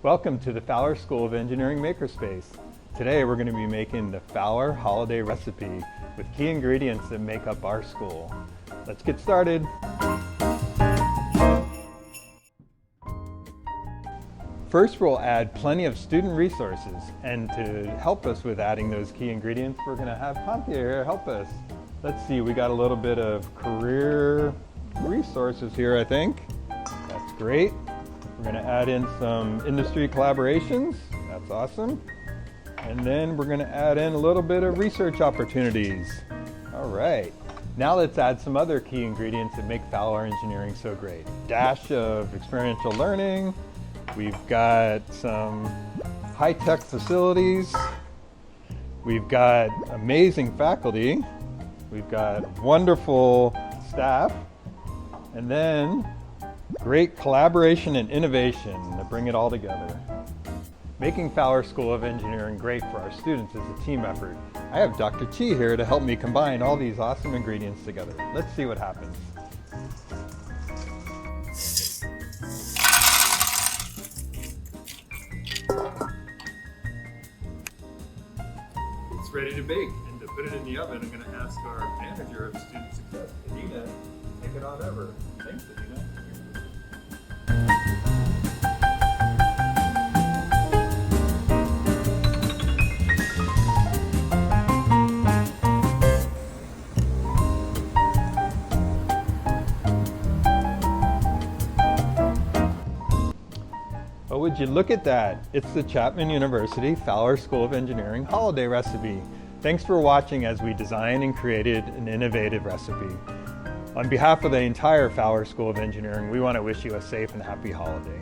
Welcome to the Fowler School of Engineering Makerspace. Today we're going to be making the Fowler holiday recipe with key ingredients that make up our school. Let's get started. First, we'll add plenty of student resources, and to help us with adding those key ingredients, we're going to have Pontia here help us. Let's see, we got a little bit of career resources here, I think. That's great. We're going to add in some industry collaborations. That's awesome. And then we're going to add in a little bit of research opportunities. All right. Now let's add some other key ingredients that make Fowler engineering so great. Dash of experiential learning. We've got some high-tech facilities. We've got amazing faculty. We've got wonderful staff. And then great collaboration and innovation to bring it all together. Making Fowler School of Engineering great for our students is a team effort. I have Dr. Chi here to help me combine all these awesome ingredients together. Let's see what happens. It's ready to bake, and to put it in the oven, I'm going to ask our manager of student success, Adina, to take it on over. Thanks, Adina. Oh, would you look at that? It's the Chapman University Fowler School of Engineering holiday recipe. Thanks for watching as we designed and created an innovative recipe. On behalf of the entire Fowler School of Engineering, we want to wish you a safe and happy holiday.